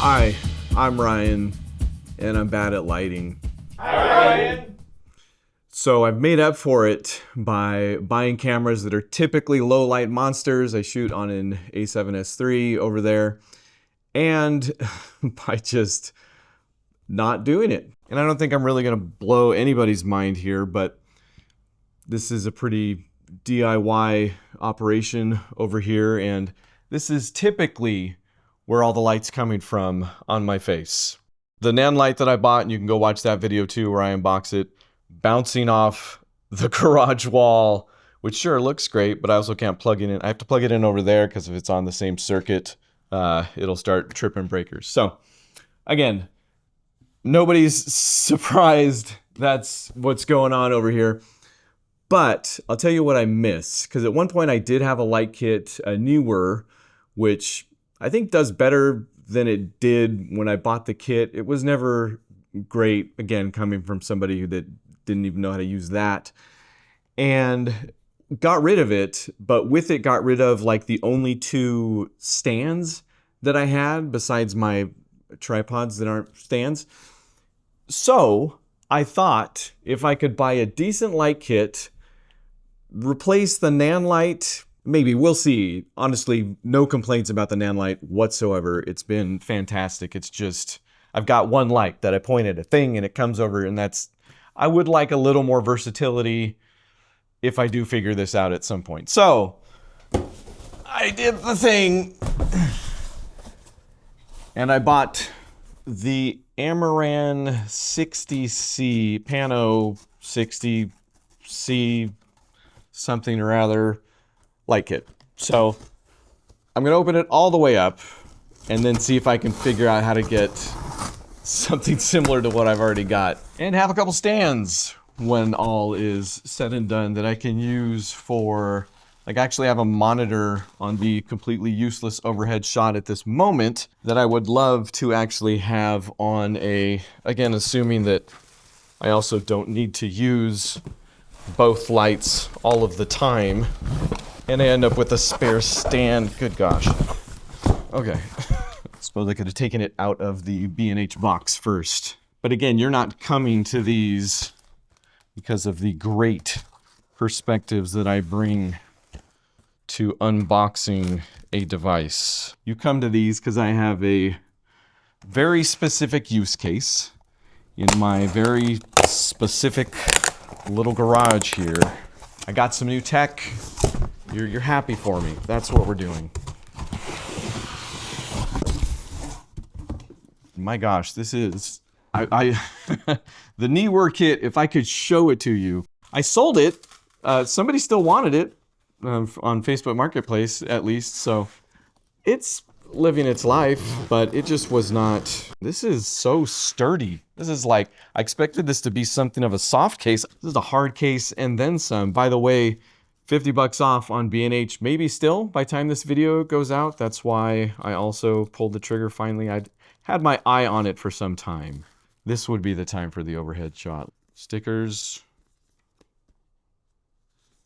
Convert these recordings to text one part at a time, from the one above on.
Hi, I'm Ryan, and I'm bad at lighting. Hi, Ryan. So I've made up for it by buying cameras that are typically low light monsters. I shoot on an A7S III over there, and by just not doing it. And I don't think I'm really gonna blow anybody's mind here, but this is a pretty DIY operation over here, and this is typically where all the light's coming from on my face. The Nan light that I bought, and you can go watch that video too where I unbox it, bouncing off the garage wall, which sure looks great, but I also can't plug it in. I have to plug it in over there because if it's on the same circuit, it'll start tripping breakers. So again, nobody's surprised that's what's going on over here. But I'll tell you what I miss, because at one point I did have a light kit, a newer, which I think does better than it did when I bought the kit. It was never great, again, coming from somebody that didn't even know how to use that. And got rid of it, but with it got rid of like the only two stands that I had besides my tripods that aren't stands. So I thought if I could buy a decent light kit, replace the Nan light, maybe, we'll see. Honestly, no complaints about the Nan light whatsoever. It's been fantastic. It's just, I've got one light that I point at a thing and it comes over, and that's, I would like a little more versatility if I do figure this out at some point. So I did the thing and I bought the Amaran 60C, Pano 60C something or other light kit. So I'm gonna open it all the way up and then see if I can figure out how to get something similar to what I've already got and have a couple stands when all is said and done that I can use for, like, I actually have a monitor on the completely useless overhead shot at this moment that I would love to actually have on a, again, assuming that I also don't need to use both lights all of the time, and I end up with a spare stand. Good gosh. Okay. Suppose I could have taken it out of the B&H box first. But again, you're not coming to these because of the great perspectives that I bring to unboxing a device. You come to these because I have a very specific use case in my very specific little garage here. I got some new tech. You're happy for me. That's what we're doing. My gosh, this is the Neewer kit. If I could show it to you, I sold it. Somebody still wanted it on Facebook Marketplace, at least. So it's living its life, but it just was not. This is so sturdy. This is like, I expected this to be something of a soft case. This is a hard case and then some. By the way, 50 bucks off on B&H, maybe still by the time this video goes out. That's why I also pulled the trigger finally. I'd had my eye on it for some time. This would be the time for the overhead shot. Stickers,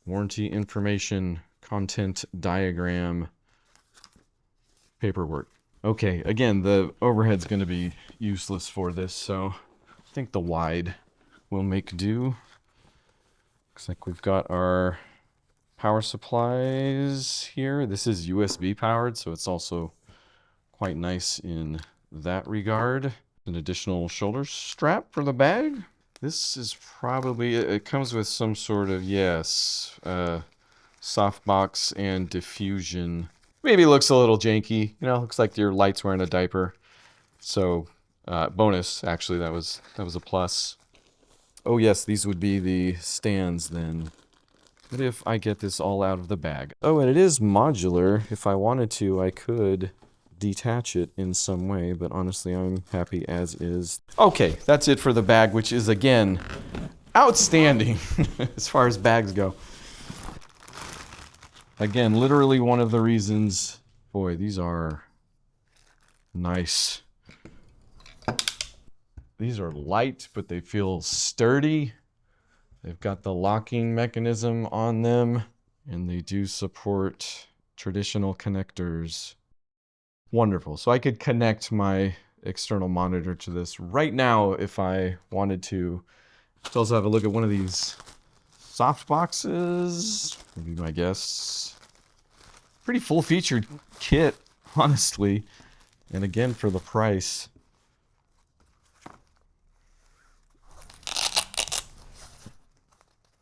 warranty information, content diagram, paperwork. Okay, again, the overhead's going to be useless for this, so I think the wide will make do. Looks like we've got our power supplies here. This is USB powered, so it's also quite nice in that regard. An additional shoulder strap for the bag. This is probably, it comes with some sort of, yes, softbox and diffusion. Maybe it looks a little janky, you know, looks like your light's wearing a diaper. So, bonus, actually, that was a plus. Oh yes, these would be the stands then. What if I get this all out of the bag? Oh, and it is modular. If I wanted to, I could detach it in some way, but honestly, I'm happy as is. Okay, that's it for the bag, which is, again, outstanding as far as bags go. Again, literally one of the reasons, boy, these are nice. These are light, but they feel sturdy. They've got the locking mechanism on them, and they do support traditional connectors. Wonderful. So I could connect my external monitor to this right now if I wanted to. Let's also have a look at one of these soft boxes, would be my guess. Pretty full-featured kit, honestly. And again, for the price.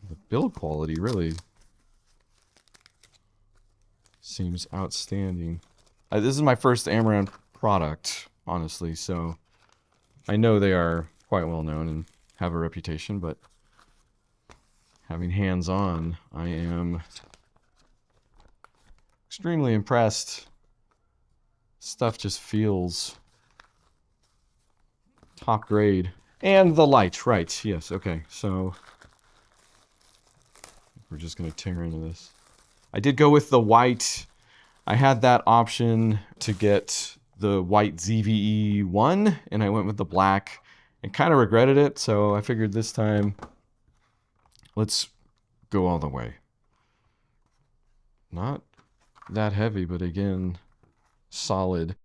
The build quality really seems outstanding. This is my first Amaran product, honestly, so I know they are quite well known and have a reputation, but having hands-on, I am extremely impressed. Stuff just feels top grade. And the light, right, yes, okay, so we're just gonna tear into this. I did go with the white. I had that option to get the white ZVE1, and I went with the black and kind of regretted it, so I figured this time, let's go all the way. Not that heavy, but again, solid.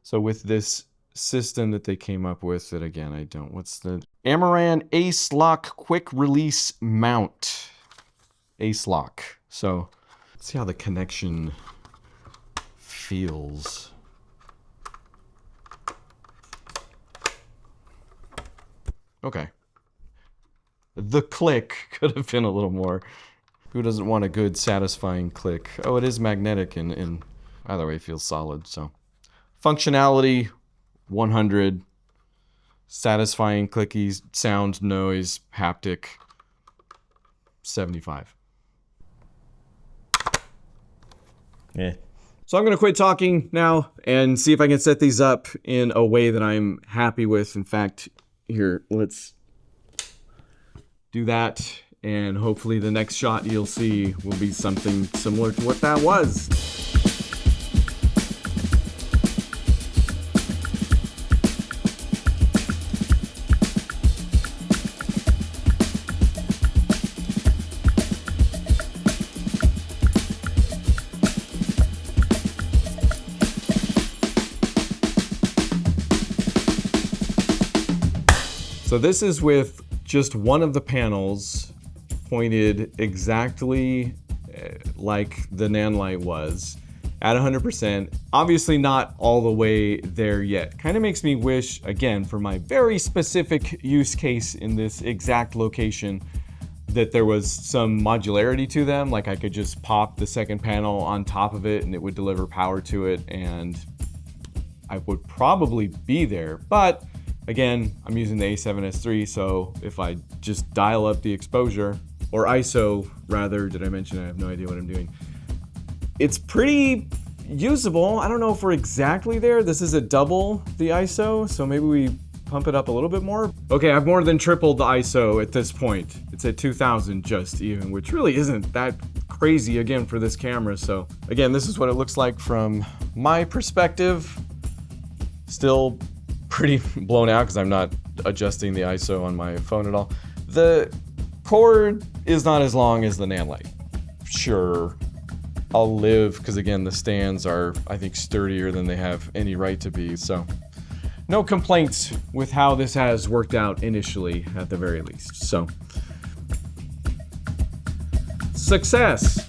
So with this system that they came up with, that again, I don't, what's the Amaran Ace Lock Quick Release Mount. Ace Lock. So let's see how the connection feels. Okay. The click could have been a little more. Who doesn't want a good, satisfying click? Oh, it is magnetic, and either way, it feels solid. So, functionality, 100. Satisfying, clicky, sound, noise, haptic, 75. Yeah. So I'm going to quit talking now and see if I can set these up in a way that I'm happy with. In fact, here, let's do that, and hopefully the next shot you'll see will be something similar to what that was. So this is with just one of the panels pointed exactly like the Nanlite was at 100%. Obviously not all the way there yet. Kind of makes me wish, again, for my very specific use case in this exact location, that there was some modularity to them. Like I could just pop the second panel on top of it and it would deliver power to it, and I would probably be there. But again, I'm using the A7S III, so if I just dial up the exposure, or ISO rather, did I mention I have no idea what I'm doing? It's pretty usable. I don't know if we're exactly there. This is a double the ISO, so maybe we pump it up a little bit more. Okay, I've more than tripled the ISO at this point. It's at 2000 just even, which really isn't that crazy again for this camera. So again, this is what it looks like from my perspective. Still pretty blown out because I'm not adjusting the ISO on my phone at all. The cord is not as long as the Nanlite. Sure, I'll live, because again, the stands are, I think, sturdier than they have any right to be. So no complaints with how this has worked out initially, at the very least. So success.